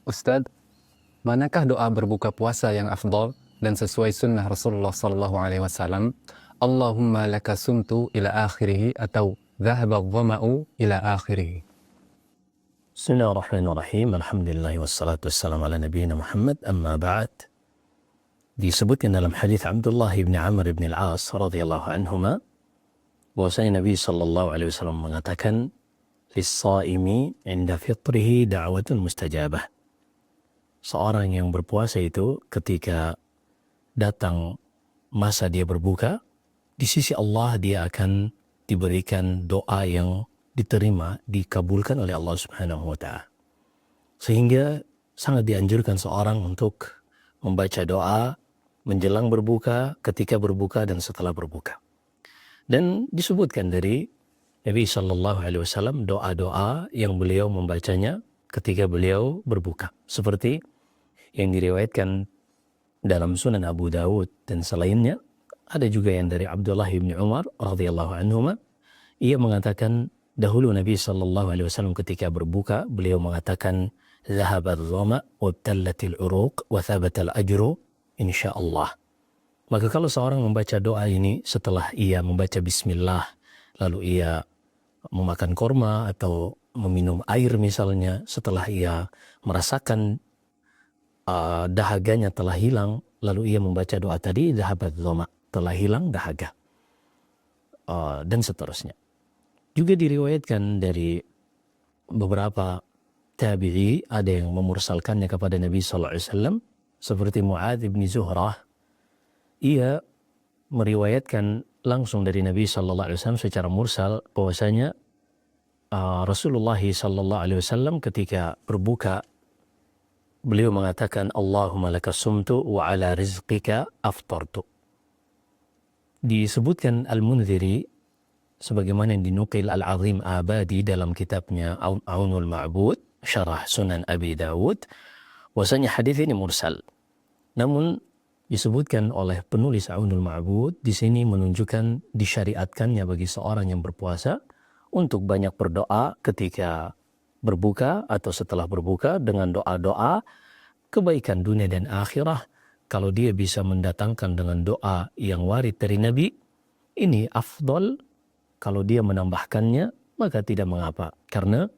Ustadz, manakah doa berbuka puasa yang afdal dan sesuai sunnah Rasulullah SAW? Allahumma laka sumtu ila akhirih atau dhahaba dhama'u ila akhirih. Bismillahirrahmanirrahim. Alhamdulillah wassalatu wassalamu ala nabiyina Muhammad. Amma ba'd. Disebutkan dalam hadis Abdullah bin Amr bin Al-As radhiyallahu anhuma bahwasanya Nabi sallallahu alaihi wasallam mengatakan lis-shaimi 'inda fitrihi da'watun mustajabah. Seorang yang berpuasa itu ketika datang masa dia berbuka, di sisi Allah dia akan diberikan doa yang diterima, dikabulkan oleh Allah Subhanahu wa Ta'ala. Sehingga sangat dianjurkan seorang untuk membaca doa menjelang berbuka, ketika berbuka, dan setelah berbuka. Dan disebutkan dari Nabi Sallallahu Alaihi Wasallam doa-doa yang beliau membacanya ketika beliau berbuka. Seperti yang diriwayatkan dalam Sunan Abu Dawud dan selainnya. Ada juga yang dari Abdullah bin Umar radhiyallahu anhuma. Ia mengatakan dahulu Nabi Sallallahu Alaihi Wasallam ketika berbuka, beliau mengatakan zahabat dhama wa tallatil uruq wa thabatal ajru insyaallah. Maka kalau seorang membaca doa ini setelah ia membaca bismillah, lalu ia memakan korma atau meminum air misalnya, setelah ia merasakan dahaganya telah hilang, lalu ia membaca doa tadi zahabat dhama, telah hilang dahaga, dan seterusnya. Juga diriwayatkan dari beberapa tabi'i, ada yang memursalkannya kepada Nabi sallallahu alaihi wasallam, seperti Mu'adz bin Zuhrah. Ia meriwayatkan langsung dari Nabi sallallahu alaihi wasallam secara mursal bahwasanya Rasulullah sallallahu alaihi wasallam ketika berbuka beliau mengatakan Allahumma laka sumtu wa ala rizqika aftartu. Disebutkan Al-Munziri sebagaimana yang dinukil Al-Azim Abadi dalam kitabnya Aunul Ma'bud Syarah Sunan Abi Dawud, bahwasanya hadis ini mursal. Namun disebutkan oleh penulis Aunul Ma'bud di sini menunjukkan disyariatkannya bagi seorang yang berpuasa untuk banyak berdoa ketika berbuka atau setelah berbuka dengan doa-doa kebaikan dunia dan akhirah. Kalau dia bisa mendatangkan dengan doa yang warid dari Nabi, ini afdal. Kalau dia menambahkannya, maka tidak mengapa. Karena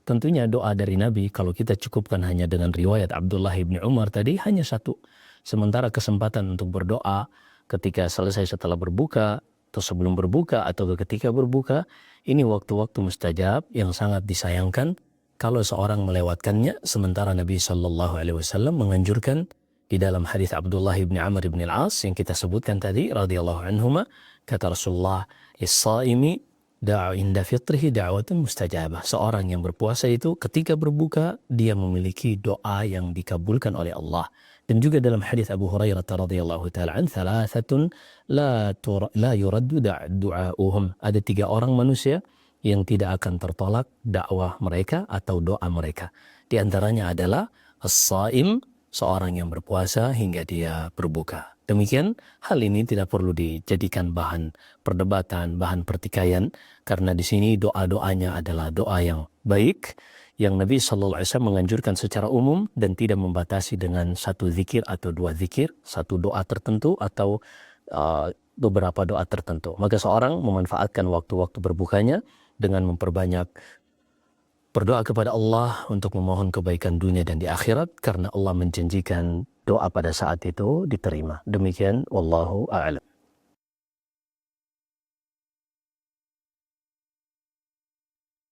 tentunya doa dari Nabi, kalau kita cukupkan hanya dengan riwayat Abdullah bin Umar tadi, hanya satu. Sementara kesempatan untuk berdoa ketika selesai setelah berbuka, atau sebelum berbuka, atau ketika berbuka, ini waktu-waktu mustajab yang sangat disayangkan kalau seorang melewatkannya. Sementara Nabi Sallallahu Alaihi Wasallam menganjurkan di dalam hadis Abdullah bin Amr bin Al-As yang kita sebutkan tadi radhiyallahu anhuma, kata Rasulullah, "Is-shaimi da'u inda fitrihi da'watun mustajabah." Seorang yang berpuasa itu ketika berbuka dia memiliki doa yang dikabulkan oleh Allah. Dan juga dalam hadis Abu Hurairah radhiyallahu taala an, "Thalathatun la yuraddu du'a'uhum." Ada 3 orang manusia yang tidak akan tertolak dakwah mereka atau doa mereka. Di antaranya adalah as-shaim, seorang yang berpuasa hingga dia berbuka. Demikian, hal ini tidak perlu dijadikan bahan perdebatan, bahan pertikaian, karena di sini doa-doanya adalah doa yang baik, yang Nabi Sallallahu Alaihi Wasallam menganjurkan secara umum dan tidak membatasi dengan satu zikir atau 2 zikir, satu doa tertentu atau beberapa doa tertentu. Maka seorang memanfaatkan waktu-waktu berbukanya dengan memperbanyak berdoa kepada Allah untuk memohon kebaikan dunia dan di akhirat, karena Allah menjanjikan doa pada saat itu diterima. Demikian, wallahu a'lam.